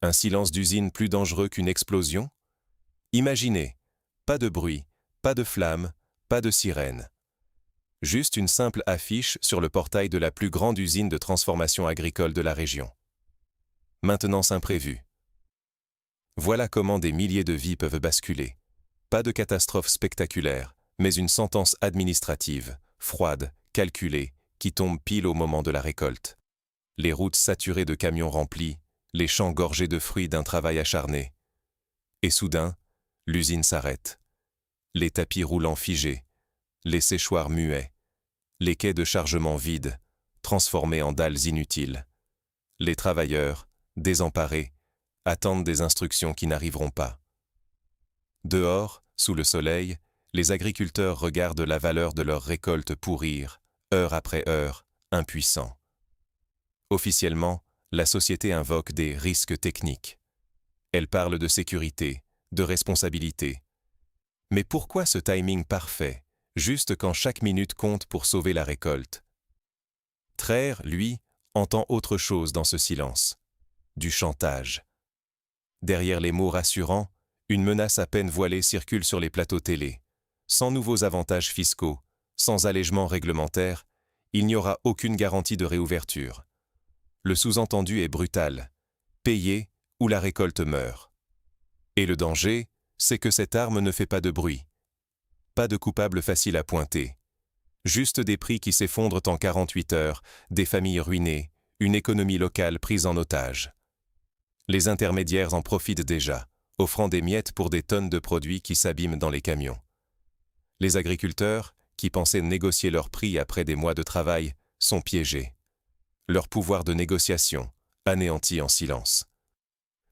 Un silence d'usine plus dangereux qu'une explosion? Imaginez, pas de bruit, pas de flamme, pas de sirène. Juste une simple affiche sur le portail de la plus grande usine de transformation agricole de la région. Maintenance imprévue. Voilà comment des milliers de vies peuvent basculer. Pas de catastrophe spectaculaire, mais une sentence administrative, froide, calculée, qui tombe pile au moment de la récolte. Les routes saturées de camions remplis, les champs gorgés de fruits d'un travail acharné. Et soudain, l'usine s'arrête. Les tapis roulants figés, les séchoirs muets, les quais de chargement vides, transformés en dalles inutiles. Les travailleurs, désemparés, attendent des instructions qui n'arriveront pas. Dehors, sous le soleil, les agriculteurs regardent la valeur de leur récolte pourrir, heure après heure, impuissants. Officiellement, la société invoque des risques techniques. Elle parle de sécurité, de responsabilité. Mais pourquoi ce timing parfait, juste quand chaque minute compte pour sauver la récolte? Traer, lui, entend autre chose dans ce silence. Du chantage. Derrière les mots rassurants, une menace à peine voilée circule sur les plateaux télé. Sans nouveaux avantages fiscaux, sans allègements réglementaires, il n'y aura aucune garantie de réouverture. Le sous-entendu est brutal. Payez ou la récolte meurt. Et le danger, c'est que cette arme ne fait pas de bruit. Pas de coupable facile à pointer. Juste des prix qui s'effondrent en 48 heures, des familles ruinées, une économie locale prise en otage. Les intermédiaires en profitent déjà, offrant des miettes pour des tonnes de produits qui s'abîment dans les camions. Les agriculteurs, qui pensaient négocier leurs prix après des mois de travail, sont piégés. Leur pouvoir de négociation, anéanti en silence.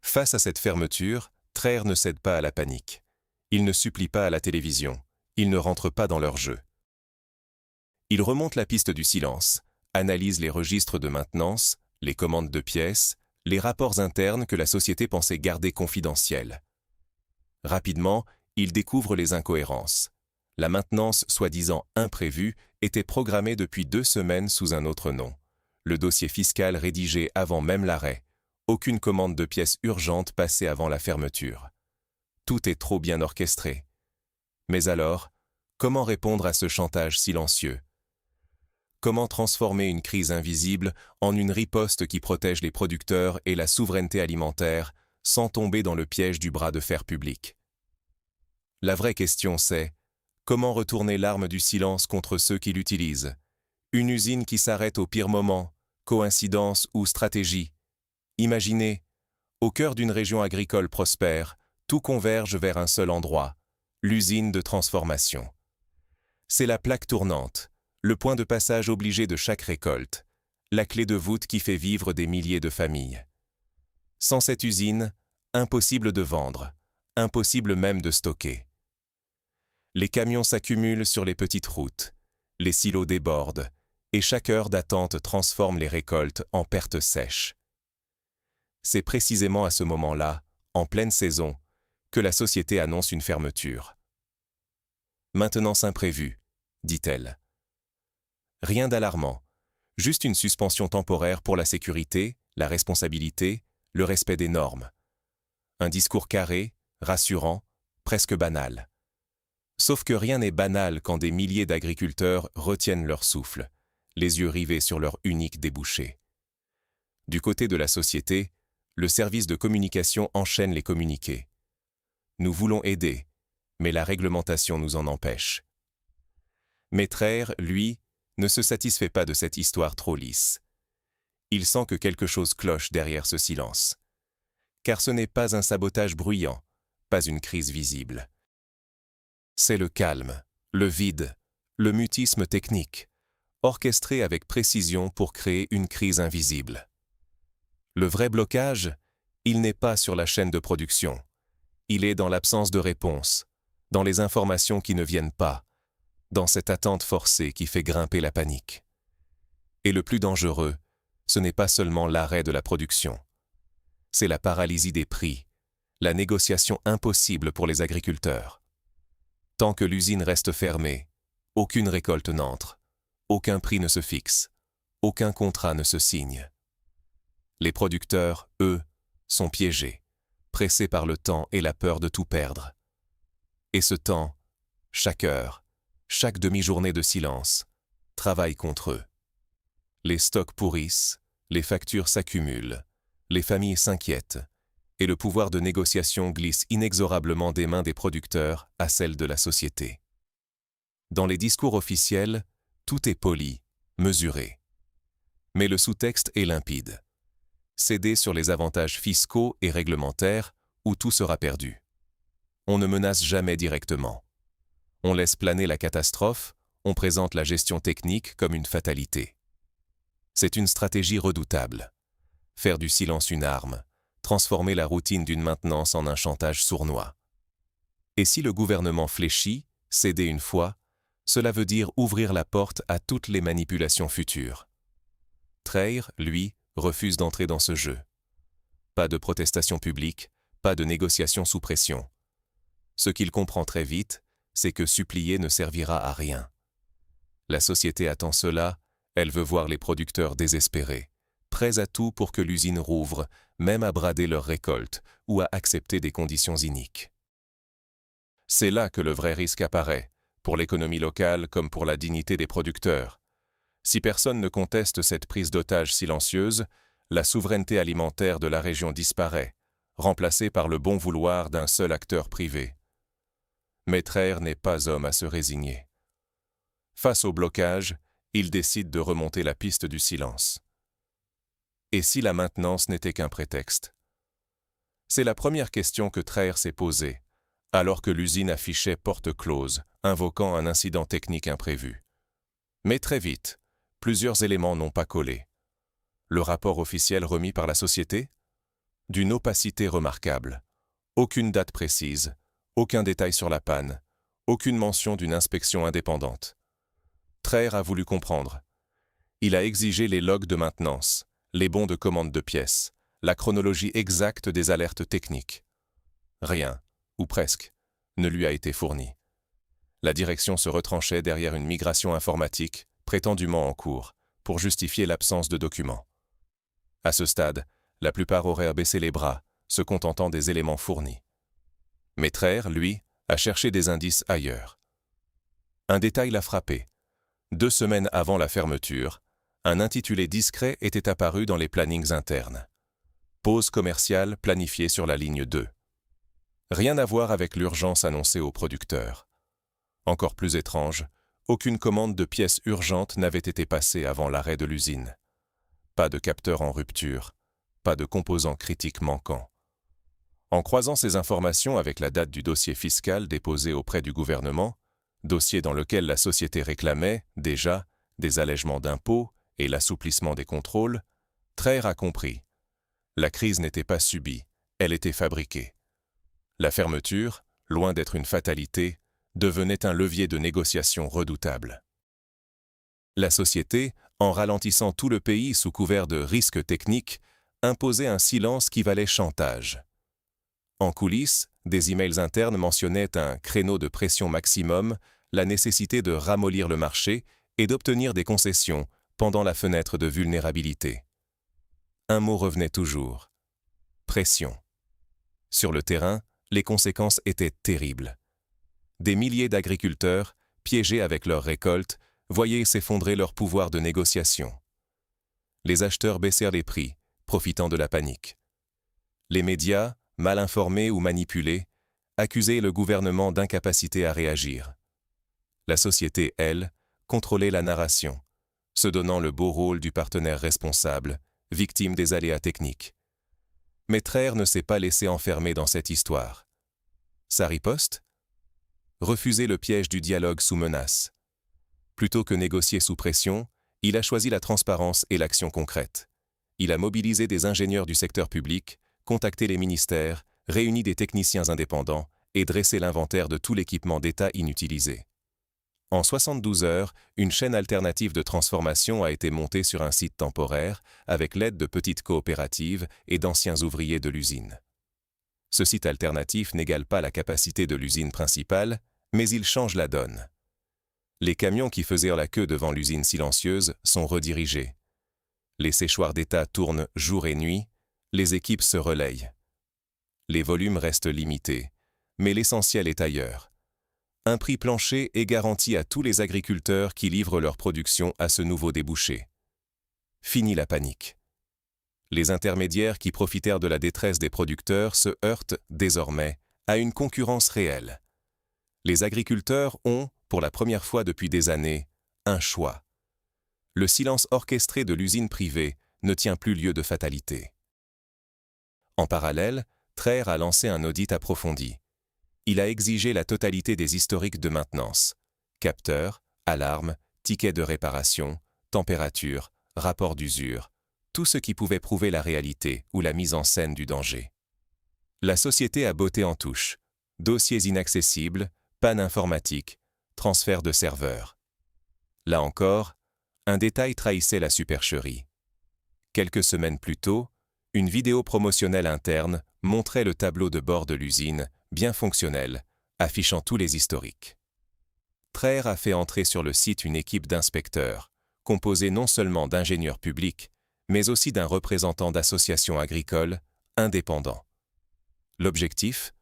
Face à cette fermeture, Traer ne cède pas à la panique. Il ne supplie pas à la télévision. Il ne rentre pas dans leur jeu. Il remonte la piste du silence, analyse les registres de maintenance, les commandes de pièces, les rapports internes que la société pensait garder confidentiels. Rapidement, il découvre les incohérences. La maintenance soi-disant imprévue était programmée depuis 2 semaines sous un autre nom. Le dossier fiscal rédigé avant même l'arrêt. Aucune commande de pièces urgentes passée avant la fermeture. Tout est trop bien orchestré. Mais alors, comment répondre à ce chantage silencieux? Comment transformer une crise invisible en une riposte qui protège les producteurs et la souveraineté alimentaire sans tomber dans le piège du bras de fer public? La vraie question c'est, comment retourner l'arme du silence contre ceux qui l'utilisent? Une usine qui s'arrête au pire moment, coïncidence ou stratégie? Imaginez, au cœur d'une région agricole prospère, tout converge vers un seul endroit, l'usine de transformation. C'est la plaque tournante, le point de passage obligé de chaque récolte, la clé de voûte qui fait vivre des milliers de familles. Sans cette usine, impossible de vendre, impossible même de stocker. Les camions s'accumulent sur les petites routes, les silos débordent, et chaque heure d'attente transforme les récoltes en pertes sèches. C'est précisément à ce moment-là, en pleine saison, que la société annonce une fermeture. Maintenance imprévue, dit-elle. Rien d'alarmant, juste une suspension temporaire pour la sécurité, la responsabilité, le respect des normes. Un discours carré, rassurant, presque banal. Sauf que rien n'est banal quand des milliers d'agriculteurs retiennent leur souffle, les yeux rivés sur leur unique débouché. Du côté de la société, le service de communication enchaîne les communiqués. Nous voulons aider, mais la réglementation nous en empêche. Mais Traer, lui, ne se satisfait pas de cette histoire trop lisse. Il sent que quelque chose cloche derrière ce silence. Car ce n'est pas un sabotage bruyant, pas une crise visible. C'est le calme, le vide, le mutisme technique, orchestré avec précision pour créer une crise invisible. Le vrai blocage, il n'est pas sur la chaîne de production. Il est dans l'absence de réponse, dans les informations qui ne viennent pas, dans cette attente forcée qui fait grimper la panique. Et le plus dangereux, ce n'est pas seulement l'arrêt de la production. C'est la paralysie des prix, la négociation impossible pour les agriculteurs. Tant que l'usine reste fermée, aucune récolte n'entre, aucun prix ne se fixe, aucun contrat ne se signe. Les producteurs, eux, sont piégés, pressés par le temps et la peur de tout perdre. Et ce temps, chaque heure, chaque demi-journée de silence, travaille contre eux. Les stocks pourrissent, les factures s'accumulent, les familles s'inquiètent, et le pouvoir de négociation glisse inexorablement des mains des producteurs à celles de la société. Dans les discours officiels, tout est poli, mesuré. Mais le sous-texte est limpide. Céder sur les avantages fiscaux et réglementaires où tout sera perdu. On ne menace jamais directement. On laisse planer la catastrophe, on présente la gestion technique comme une fatalité. C'est une stratégie redoutable. Faire du silence une arme, transformer la routine d'une maintenance en un chantage sournois. Et si le gouvernement fléchit, céder une fois, cela veut dire ouvrir la porte à toutes les manipulations futures. Treire, lui, refuse d'entrer dans ce jeu. Pas de protestation publique, pas de négociation sous pression. Ce qu'il comprend très vite, c'est que supplier ne servira à rien. La société attend cela, elle veut voir les producteurs désespérés, prêts à tout pour que l'usine rouvre, même à brader leur récolte ou à accepter des conditions iniques. C'est là que le vrai risque apparaît, pour l'économie locale comme pour la dignité des producteurs. Si personne ne conteste cette prise d'otage silencieuse, la souveraineté alimentaire de la région disparaît, remplacée par le bon vouloir d'un seul acteur privé. Mais Treire n'est pas homme à se résigner. Face au blocage, il décide de remonter la piste du silence. Et si la maintenance n'était qu'un prétexte? C'est la première question que Treire s'est posée, alors que l'usine affichait porte close, invoquant un incident technique imprévu. Mais très vite, plusieurs éléments n'ont pas collé. Le rapport officiel remis par la société? D'une opacité remarquable. Aucune date précise, aucun détail sur la panne, aucune mention d'une inspection indépendante. Treire a voulu comprendre. Il a exigé les logs de maintenance, les bons de commande de pièces, la chronologie exacte des alertes techniques. Rien, ou presque, ne lui a été fourni. La direction se retranchait derrière une migration informatique, prétendument en cours, pour justifier l'absence de documents. À ce stade, la plupart auraient abaissé les bras, se contentant des éléments fournis. Mais Treire, lui, a cherché des indices ailleurs. Un détail l'a frappé. 2 semaines avant la fermeture, un intitulé discret était apparu dans les plannings internes. Pause commerciale planifiée sur la ligne 2. Rien à voir avec l'urgence annoncée aux producteurs. Encore plus étrange, aucune commande de pièces urgentes n'avait été passée avant l'arrêt de l'usine. Pas de capteur en rupture, pas de composants critiques manquants. En croisant ces informations avec la date du dossier fiscal déposé auprès du gouvernement, dossier dans lequel la société réclamait, déjà, des allègements d'impôts et l'assouplissement des contrôles, Treire a compris. La crise n'était pas subie, elle était fabriquée. La fermeture, loin d'être une fatalité, devenait un levier de négociation redoutable. La société, en ralentissant tout le pays sous couvert de risques techniques, imposait un silence qui valait chantage. En coulisses, des emails internes mentionnaient un créneau de pression maximum, la nécessité de ramollir le marché et d'obtenir des concessions pendant la fenêtre de vulnérabilité. Un mot revenait toujours. Pression. Sur le terrain, les conséquences étaient terribles. Des milliers d'agriculteurs, piégés avec leurs récoltes, voyaient s'effondrer leur pouvoir de négociation. Les acheteurs baissèrent les prix, profitant de la panique. Les médias, mal informés ou manipulés, accusaient le gouvernement d'incapacité à réagir. La société, elle, contrôlait la narration, se donnant le beau rôle du partenaire responsable, victime des aléas techniques. Mais Treire ne s'est pas laissé enfermer dans cette histoire. Sa riposte? Refuser le piège du dialogue sous menace. Plutôt que négocier sous pression, il a choisi la transparence et l'action concrète. Il a mobilisé des ingénieurs du secteur public, contacté les ministères, réuni des techniciens indépendants et dressé l'inventaire de tout l'équipement d'État inutilisé. En 72 heures, une chaîne alternative de transformation a été montée sur un site temporaire avec l'aide de petites coopératives et d'anciens ouvriers de l'usine. Ce site alternatif n'égale pas la capacité de l'usine principale, mais il change la donne. Les camions qui faisaient la queue devant l'usine silencieuse sont redirigés. Les séchoirs d'État tournent jour et nuit, Les équipes se relayent. Les volumes restent limités, mais l'essentiel est ailleurs. Un prix plancher est garanti à tous les agriculteurs qui livrent leur production à ce nouveau débouché. Fini la panique. Les intermédiaires qui profitèrent de la détresse des producteurs se heurtent, désormais, à une concurrence réelle. Les agriculteurs ont, pour la première fois depuis des années, un choix. Le silence orchestré de l'usine privée ne tient plus lieu de fatalité. En parallèle, Traire a lancé un audit approfondi. Il a exigé la totalité des historiques de maintenance. Capteurs, alarmes, tickets de réparation, température, rapport d'usure, tout ce qui pouvait prouver la réalité ou la mise en scène du danger. La société a botté en touche. Dossiers inaccessibles, panne informatique, transfert de serveurs. Là encore, un détail trahissait la supercherie. Quelques semaines plus tôt, une vidéo promotionnelle interne montrait le tableau de bord de l'usine, bien fonctionnel, affichant tous les historiques. Traire a fait entrer sur le site une équipe d'inspecteurs, composée non seulement d'ingénieurs publics, mais aussi d'un représentant d'associations agricoles, indépendants. L'objectif ?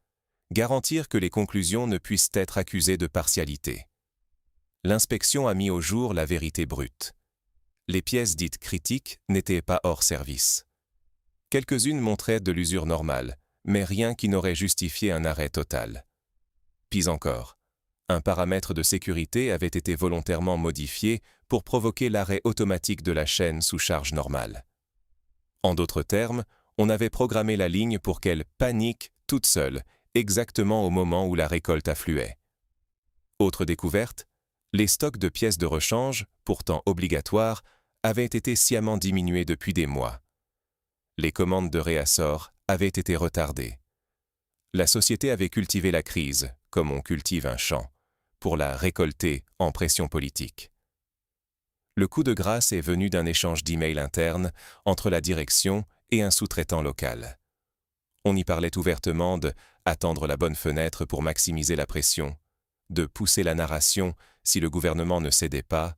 Garantir que les conclusions ne puissent être accusées de partialité. L'inspection a mis au jour la vérité brute. Les pièces dites critiques n'étaient pas hors service. Quelques-unes montraient de l'usure normale, mais rien qui n'aurait justifié un arrêt total. Pis encore, un paramètre de sécurité avait été volontairement modifié pour provoquer l'arrêt automatique de la chaîne sous charge normale. En d'autres termes, on avait programmé la ligne pour qu'elle panique toute seule, exactement au moment où la récolte affluait. Autre découverte, les stocks de pièces de rechange, pourtant obligatoires, avaient été sciemment diminués depuis des mois. Les commandes de réassort avaient été retardées. La société avait cultivé la crise, comme on cultive un champ, pour la récolter en pression politique. Le coup de grâce est venu d'un échange d'emails internes entre la direction et un sous-traitant local. On y parlait ouvertement de « attendre la bonne fenêtre pour maximiser la pression », de pousser la narration si le gouvernement ne cédait pas,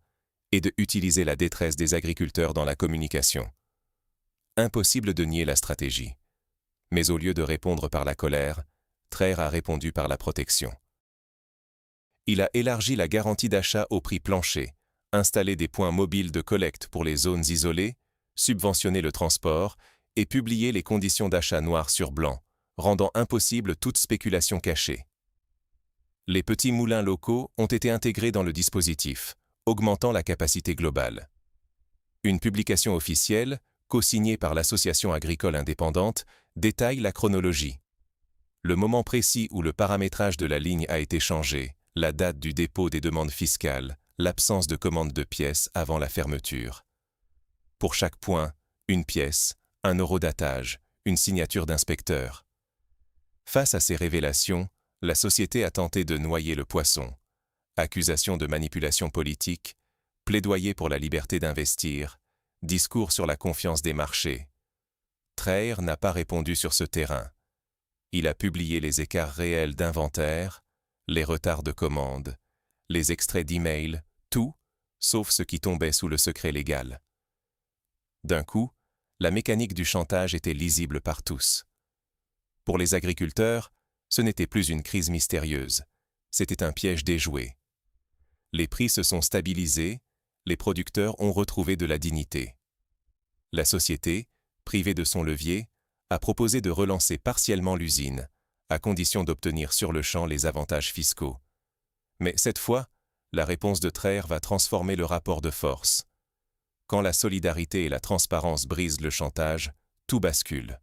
et de utiliser la détresse des agriculteurs dans la communication. Impossible de nier la stratégie. Mais au lieu de répondre par la colère, Traire a répondu par la protection. Il a élargi la garantie d'achat au prix plancher, installé des points mobiles de collecte pour les zones isolées, subventionné le transport et publié les conditions d'achat noir sur blanc, rendant impossible toute spéculation cachée. Les petits moulins locaux ont été intégrés dans le dispositif, augmentant la capacité globale. Une publication officielle, co-signée par l'Association agricole indépendante, détaille la chronologie. Le moment précis où le paramétrage de la ligne a été changé, la date du dépôt des demandes fiscales, l'absence de commande de pièces avant la fermeture. Pour chaque point, une pièce, un eurodatage, une signature d'inspecteur. Face à ces révélations, la société a tenté de noyer le poisson. Accusations de manipulation politique, plaidoyer pour la liberté d'investir, discours sur la confiance des marchés. Traire n'a pas répondu sur ce terrain. Il a publié les écarts réels d'inventaire, les retards de commande, les extraits d'emails, tout, sauf ce qui tombait sous le secret légal. D'un coup, la mécanique du chantage était lisible par tous. Pour les agriculteurs, ce n'était plus une crise mystérieuse, c'était un piège déjoué. Les prix se sont stabilisés, les producteurs ont retrouvé de la dignité. La société, privée de son levier, a proposé de relancer partiellement l'usine, à condition d'obtenir sur le champ les avantages fiscaux. Mais cette fois, la réponse de Traire va transformer le rapport de force. Quand la solidarité et la transparence brisent le chantage, tout bascule.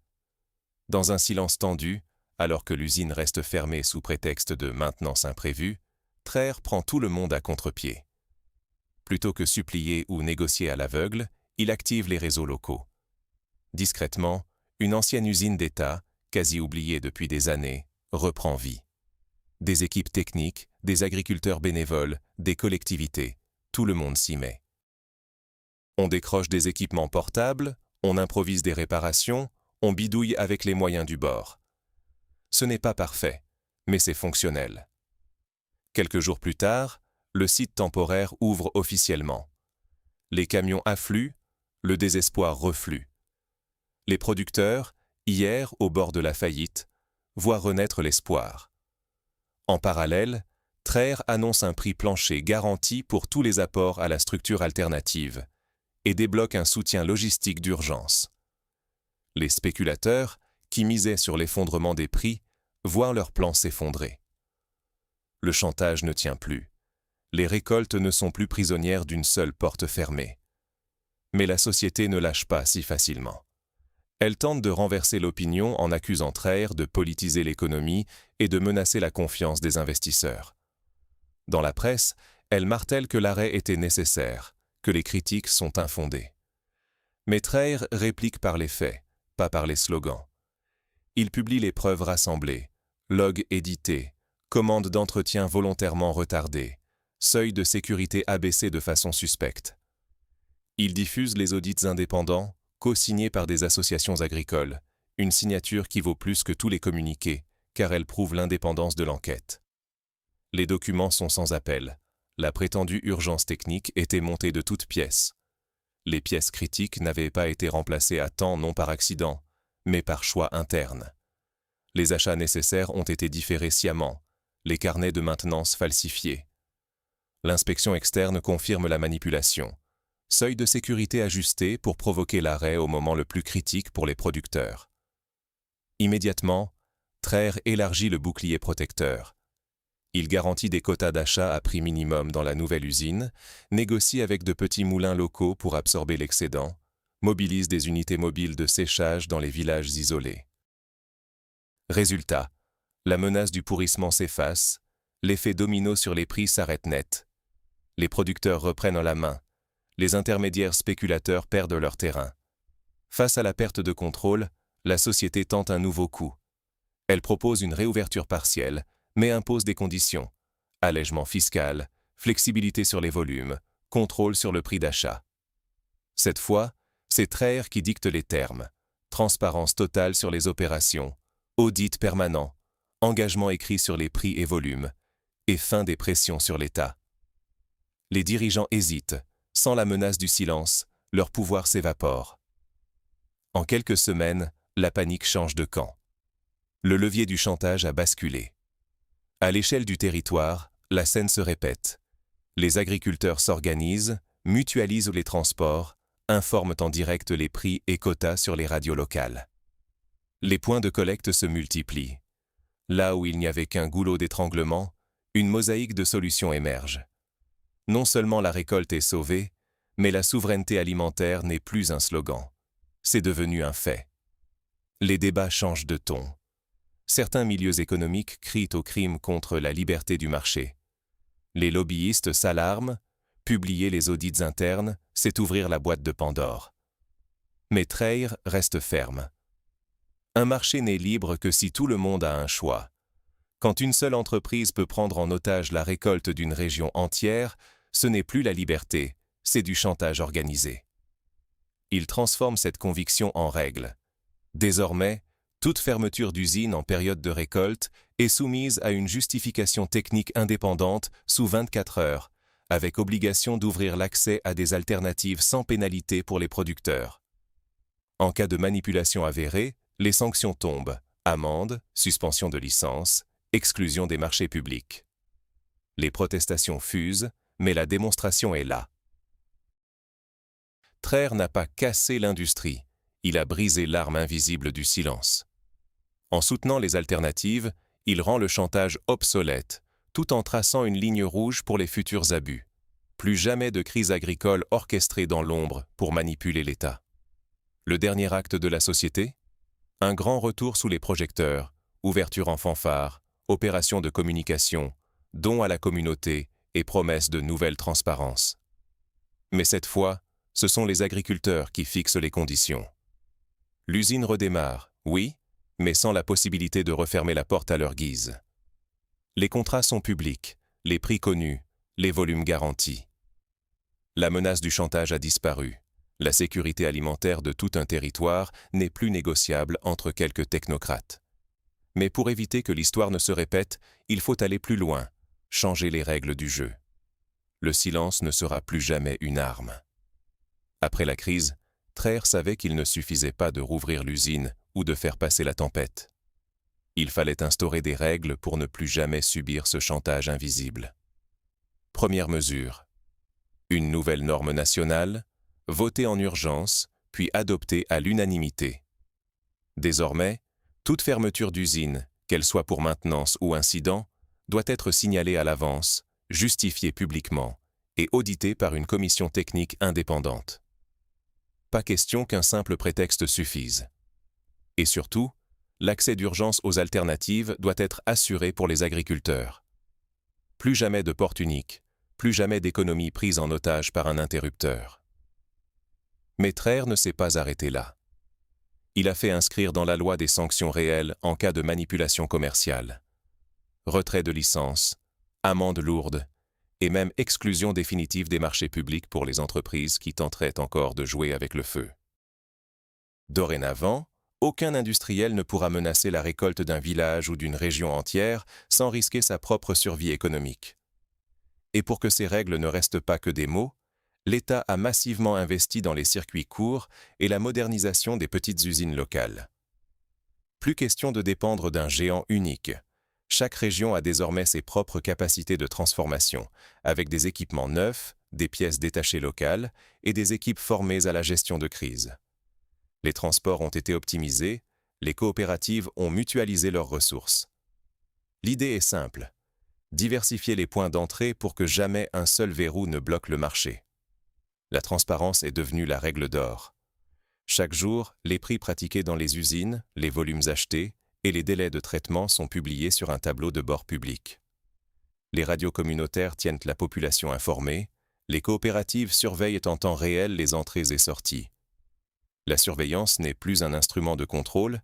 Dans un silence tendu, alors que l'usine reste fermée sous prétexte de maintenance imprévue, Traire prend tout le monde à contre-pied. Plutôt que supplier ou négocier à l'aveugle, il active les réseaux locaux. Discrètement, une ancienne usine d'État, quasi oubliée depuis des années, reprend vie. Des équipes techniques, des agriculteurs bénévoles, des collectivités, tout le monde s'y met. On décroche des équipements portables, on improvise des réparations, on bidouille avec les moyens du bord. Ce n'est pas parfait, mais c'est fonctionnel. Quelques jours plus tard, le site temporaire ouvre officiellement. Les camions affluent, le désespoir reflue. Les producteurs, hier au bord de la faillite, voient renaître l'espoir. En parallèle, Traire annonce un prix plancher garanti pour tous les apports à la structure alternative et débloque un soutien logistique d'urgence. Les spéculateurs, qui misaient sur l'effondrement des prix, voient leur plan s'effondrer. Le chantage ne tient plus. Les récoltes ne sont plus prisonnières d'une seule porte fermée. Mais la société ne lâche pas si facilement. Elle tente de renverser l'opinion en accusant Traire de politiser l'économie et de menacer la confiance des investisseurs. Dans la presse, elle martèle que l'arrêt était nécessaire, que les critiques sont infondées. Mais Traire réplique par les faits, pas par les slogans. Il publie les preuves rassemblées, logs édités, commandes d'entretien volontairement retardées, seuil de sécurité abaissé de façon suspecte. Il diffuse les audits indépendants, co-signés par des associations agricoles, une signature qui vaut plus que tous les communiqués, car elle prouve l'indépendance de l'enquête. Les documents sont sans appel. La prétendue urgence technique était montée de toutes pièces. Les pièces critiques n'avaient pas été remplacées à temps non par accident, mais par choix interne. Les achats nécessaires ont été différés sciemment, les carnets de maintenance falsifiés. L'inspection externe confirme la manipulation. Seuil de sécurité ajusté pour provoquer l'arrêt au moment le plus critique pour les producteurs. Immédiatement, Traire élargit le bouclier protecteur. Il garantit des quotas d'achat à prix minimum dans la nouvelle usine, négocie avec de petits moulins locaux pour absorber l'excédent, mobilise des unités mobiles de séchage dans les villages isolés. Résultat, la menace du pourrissement s'efface, l'effet domino sur les prix s'arrête net. Les producteurs reprennent la main, les intermédiaires spéculateurs perdent leur terrain. Face à la perte de contrôle, la société tente un nouveau coup. Elle propose une réouverture partielle, mais impose des conditions. Allègement fiscal, flexibilité sur les volumes, contrôle sur le prix d'achat. Cette fois, c'est Traire qui dicte les termes. Transparence totale sur les opérations, audit permanent, engagement écrit sur les prix et volumes, et fin des pressions sur l'État. Les dirigeants hésitent. Sans la menace du silence, leur pouvoir s'évapore. En quelques semaines, la panique change de camp. Le levier du chantage a basculé. À l'échelle du territoire, la scène se répète. Les agriculteurs s'organisent, mutualisent les transports, informent en direct les prix et quotas sur les radios locales. Les points de collecte se multiplient. Là où il n'y avait qu'un goulot d'étranglement, une mosaïque de solutions émerge. Non seulement la récolte est sauvée, mais la souveraineté alimentaire n'est plus un slogan. C'est devenu un fait. Les débats changent de ton. Certains milieux économiques crient au crime contre la liberté du marché. Les lobbyistes s'alarment, publier les audits internes, c'est ouvrir la boîte de Pandore. Mais Traire reste ferme. Un marché n'est libre que si tout le monde a un choix. Quand une seule entreprise peut prendre en otage la récolte d'une région entière, ce n'est plus la liberté, c'est du chantage organisé. Il transforme cette conviction en règle. Désormais, toute fermeture d'usine en période de récolte est soumise à une justification technique indépendante sous 24 heures, avec obligation d'ouvrir l'accès à des alternatives sans pénalité pour les producteurs. En cas de manipulation avérée, les sanctions tombent, amende, suspension de licence, exclusion des marchés publics. Les protestations fusent, mais la démonstration est là. Traire n'a pas cassé l'industrie, il a brisé l'arme invisible du silence. En soutenant les alternatives, il rend le chantage obsolète, tout en traçant une ligne rouge pour les futurs abus. Plus jamais de crise agricole orchestrée dans l'ombre pour manipuler l'État. Le dernier acte de la société ? Un grand retour sous les projecteurs, ouverture en fanfare, opération de communication, don à la communauté et promesse de nouvelles transparences. Mais cette fois, ce sont les agriculteurs qui fixent les conditions. L'usine redémarre, oui, mais sans la possibilité de refermer la porte à leur guise. Les contrats sont publics, les prix connus, les volumes garantis. La menace du chantage a disparu. La sécurité alimentaire de tout un territoire n'est plus négociable entre quelques technocrates. Mais pour éviter que l'histoire ne se répète, il faut aller plus loin, changer les règles du jeu. Le silence ne sera plus jamais une arme. Après la crise, Traire savait qu'il ne suffisait pas de rouvrir l'usine ou de faire passer la tempête. Il fallait instaurer des règles pour ne plus jamais subir ce chantage invisible. Première mesure. Une nouvelle norme nationale, votée en urgence, puis adoptée à l'unanimité. Désormais, toute fermeture d'usine, qu'elle soit pour maintenance ou incident, doit être signalée à l'avance, justifiée publiquement et auditée par une commission technique indépendante. Pas question qu'un simple prétexte suffise. Et surtout, l'accès d'urgence aux alternatives doit être assuré pour les agriculteurs. Plus jamais de porte unique, plus jamais d'économie prise en otage par un interrupteur. Mais Traire ne s'est pas arrêté là. Il a fait inscrire dans la loi des sanctions réelles en cas de manipulation commerciale. Retrait de licence, amendes lourdes et même exclusion définitive des marchés publics pour les entreprises qui tenteraient encore de jouer avec le feu. Dorénavant, aucun industriel ne pourra menacer la récolte d'un village ou d'une région entière sans risquer sa propre survie économique. Et pour que ces règles ne restent pas que des mots, l'État a massivement investi dans les circuits courts et la modernisation des petites usines locales. Plus question de dépendre d'un géant unique. Chaque région a désormais ses propres capacités de transformation, avec des équipements neufs, des pièces détachées locales et des équipes formées à la gestion de crise. Les transports ont été optimisés, les coopératives ont mutualisé leurs ressources. L'idée est simple, diversifier les points d'entrée pour que jamais un seul verrou ne bloque le marché. La transparence est devenue la règle d'or. Chaque jour, les prix pratiqués dans les usines, les volumes achetés et les délais de traitement sont publiés sur un tableau de bord public. Les radios communautaires tiennent la population informée, les coopératives surveillent en temps réel les entrées et sorties. La surveillance n'est plus un instrument de contrôle,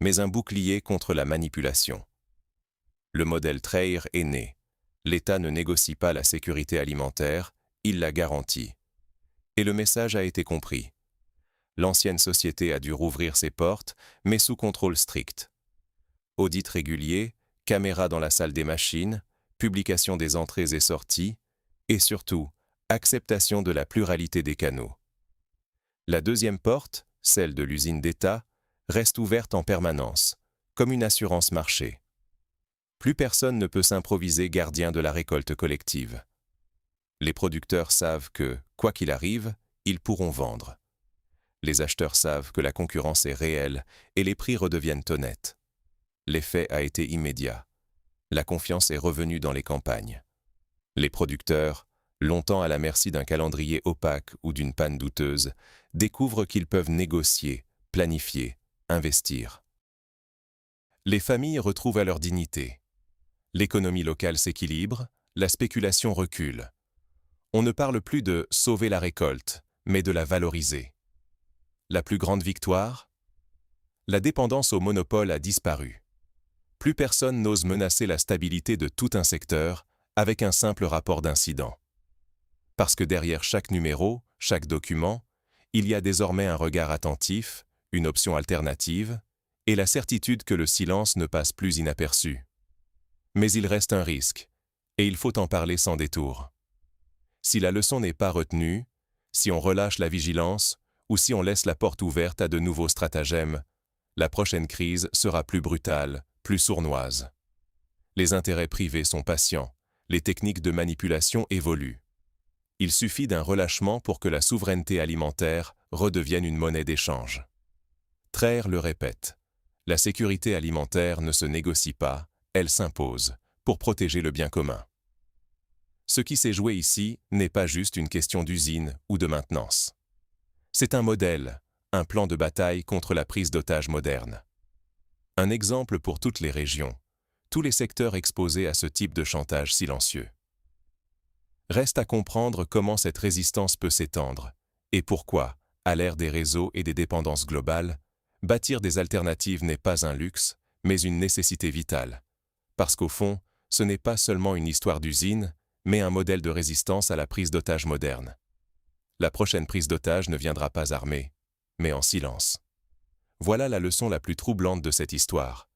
mais un bouclier contre la manipulation. Le modèle Traire est né. L'État ne négocie pas la sécurité alimentaire, il la garantit. Et le message a été compris. L'ancienne société a dû rouvrir ses portes, mais sous contrôle strict. Audit régulier, caméra dans la salle des machines, publication des entrées et sorties, et surtout, acceptation de la pluralité des canaux. La deuxième porte, celle de l'usine d'État, reste ouverte en permanence, comme une assurance marché. Plus personne ne peut s'improviser gardien de la récolte collective. Les producteurs savent que, quoi qu'il arrive, ils pourront vendre. Les acheteurs savent que la concurrence est réelle et les prix redeviennent honnêtes. L'effet a été immédiat. La confiance est revenue dans les campagnes. Les producteurs, longtemps à la merci d'un calendrier opaque ou d'une panne douteuse, découvrent qu'ils peuvent négocier, planifier, investir. Les familles retrouvent à leur dignité. L'économie locale s'équilibre, la spéculation recule. On ne parle plus de « sauver la récolte », mais de la valoriser. La plus grande victoire ? La dépendance au monopole a disparu. Plus personne n'ose menacer la stabilité de tout un secteur avec un simple rapport d'incident. Parce que derrière chaque numéro, chaque document, il y a désormais un regard attentif, une option alternative, et la certitude que le silence ne passe plus inaperçu. Mais il reste un risque, et il faut en parler sans détour. Si la leçon n'est pas retenue, si on relâche la vigilance, ou si on laisse la porte ouverte à de nouveaux stratagèmes, la prochaine crise sera plus brutale, plus sournoise. Les intérêts privés sont patients, les techniques de manipulation évoluent. Il suffit d'un relâchement pour que la souveraineté alimentaire redevienne une monnaie d'échange. Traire le répète, la sécurité alimentaire ne se négocie pas, elle s'impose, pour protéger le bien commun. Ce qui s'est joué ici n'est pas juste une question d'usine ou de maintenance. C'est un modèle, un plan de bataille contre la prise d'otages moderne. Un exemple pour toutes les régions, tous les secteurs exposés à ce type de chantage silencieux. Reste à comprendre comment cette résistance peut s'étendre, et pourquoi, à l'ère des réseaux et des dépendances globales, bâtir des alternatives n'est pas un luxe, mais une nécessité vitale. Parce qu'au fond, ce n'est pas seulement une histoire d'usine, mais un modèle de résistance à la prise d'otages moderne. La prochaine prise d'otages ne viendra pas armée, mais en silence. Voilà la leçon la plus troublante de cette histoire.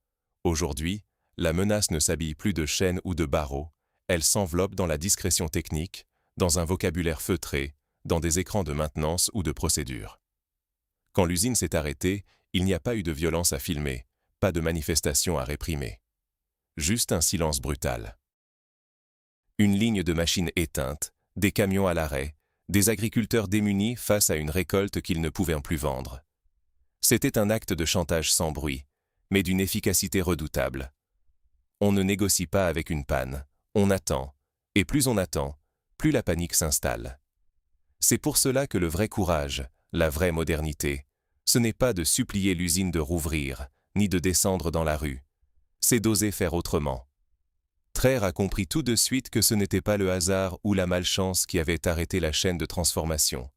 Aujourd'hui, la menace ne s'habille plus de chaînes ou de barreaux, elle s'enveloppe dans la discrétion technique, dans un vocabulaire feutré, dans des écrans de maintenance ou de procédure. Quand l'usine s'est arrêtée, il n'y a pas eu de violence à filmer, pas de manifestation à réprimer. Juste un silence brutal. Une ligne de machines éteinte, des camions à l'arrêt, des agriculteurs démunis face à une récolte qu'ils ne pouvaient plus vendre. C'était un acte de chantage sans bruit, mais d'une efficacité redoutable. On ne négocie pas avec une panne, on attend, et plus on attend, plus la panique s'installe. C'est pour cela que le vrai courage, la vraie modernité, ce n'est pas de supplier l'usine de rouvrir, ni de descendre dans la rue. C'est d'oser faire autrement. Traire a compris tout de suite que ce n'était pas le hasard ou la malchance qui avait arrêté la chaîne de transformation.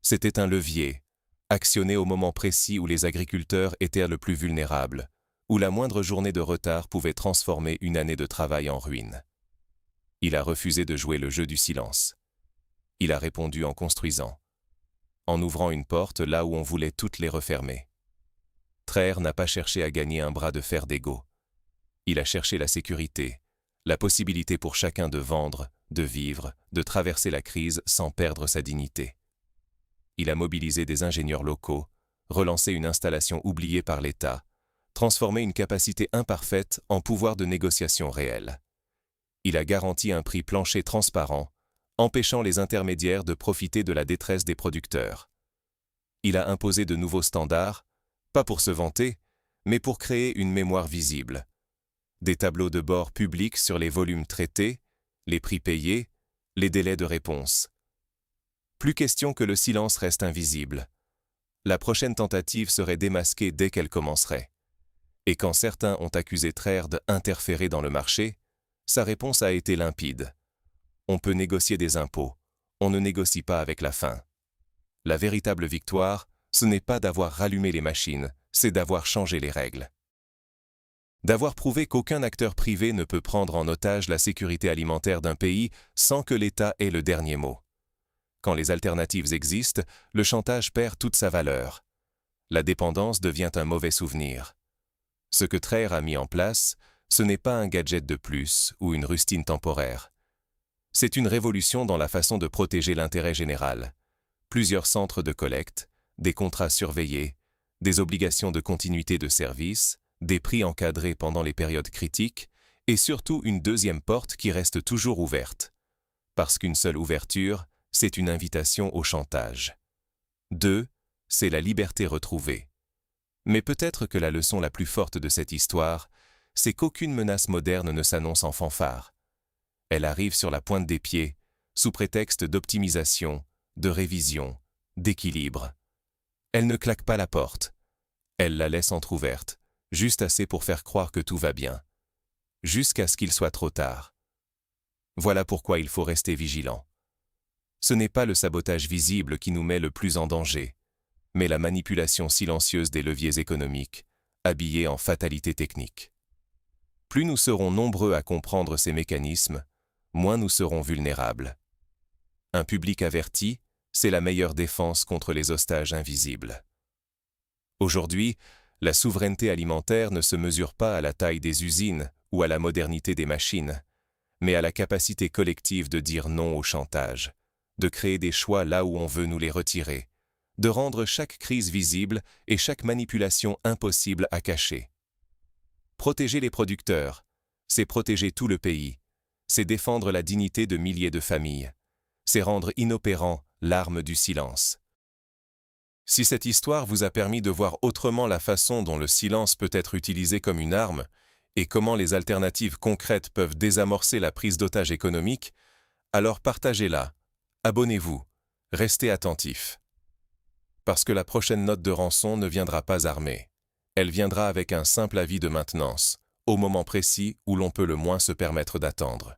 C'était un levier, actionné au moment précis où les agriculteurs étaient le plus vulnérables, où la moindre journée de retard pouvait transformer une année de travail en ruine. Il a refusé de jouer le jeu du silence. Il a répondu en construisant, en ouvrant une porte là où on voulait toutes les refermer. Traire n'a pas cherché à gagner un bras de fer d'ego. Il a cherché la sécurité, la possibilité pour chacun de vendre, de vivre, de traverser la crise sans perdre sa dignité. Il a mobilisé des ingénieurs locaux, relancé une installation oubliée par l'État, transformé une capacité imparfaite en pouvoir de négociation réel. Il a garanti un prix plancher transparent, empêchant les intermédiaires de profiter de la détresse des producteurs. Il a imposé de nouveaux standards, pas pour se vanter, mais pour créer une mémoire visible. Des tableaux de bord publics sur les volumes traités, les prix payés, les délais de réponse. Plus question que le silence reste invisible. La prochaine tentative serait démasquée dès qu'elle commencerait. Et quand certains ont accusé Traire d'interférer dans le marché, sa réponse a été limpide. On peut négocier des impôts, on ne négocie pas avec la faim. La véritable victoire, ce n'est pas d'avoir rallumé les machines, c'est d'avoir changé les règles. D'avoir prouvé qu'aucun acteur privé ne peut prendre en otage la sécurité alimentaire d'un pays sans que l'État ait le dernier mot. Quand les alternatives existent, le chantage perd toute sa valeur. La dépendance devient un mauvais souvenir. Ce que Traire a mis en place, ce n'est pas un gadget de plus ou une rustine temporaire. C'est une révolution dans la façon de protéger l'intérêt général. Plusieurs centres de collecte, des contrats surveillés, des obligations de continuité de service, des prix encadrés pendant les périodes critiques, et surtout une deuxième porte qui reste toujours ouverte. Parce qu'une seule ouverture, c'est une invitation au chantage. 2, c'est la liberté retrouvée. Mais peut-être que la leçon la plus forte de cette histoire, c'est qu'aucune menace moderne ne s'annonce en fanfare. Elle arrive sur la pointe des pieds, sous prétexte d'optimisation, de révision, d'équilibre. Elle ne claque pas la porte. Elle la laisse entr'ouverte, juste assez pour faire croire que tout va bien. Jusqu'à ce qu'il soit trop tard. Voilà pourquoi il faut rester vigilant. Ce n'est pas le sabotage visible qui nous met le plus en danger, mais la manipulation silencieuse des leviers économiques, habillés en fatalité technique. Plus nous serons nombreux à comprendre ces mécanismes, moins nous serons vulnérables. Un public averti, c'est la meilleure défense contre les ostages invisibles. Aujourd'hui, la souveraineté alimentaire ne se mesure pas à la taille des usines ou à la modernité des machines, mais à la capacité collective de dire non au chantage, de créer des choix là où on veut nous les retirer, de rendre chaque crise visible et chaque manipulation impossible à cacher. Protéger les producteurs, c'est protéger tout le pays, c'est défendre la dignité de milliers de familles, c'est rendre inopérant l'arme du silence. Si cette histoire vous a permis de voir autrement la façon dont le silence peut être utilisé comme une arme et comment les alternatives concrètes peuvent désamorcer la prise d'otage économique, alors partagez-la, abonnez-vous, restez attentifs. Parce que la prochaine note de rançon ne viendra pas armée. Elle viendra avec un simple avis de maintenance, au moment précis où l'on peut le moins se permettre d'attendre.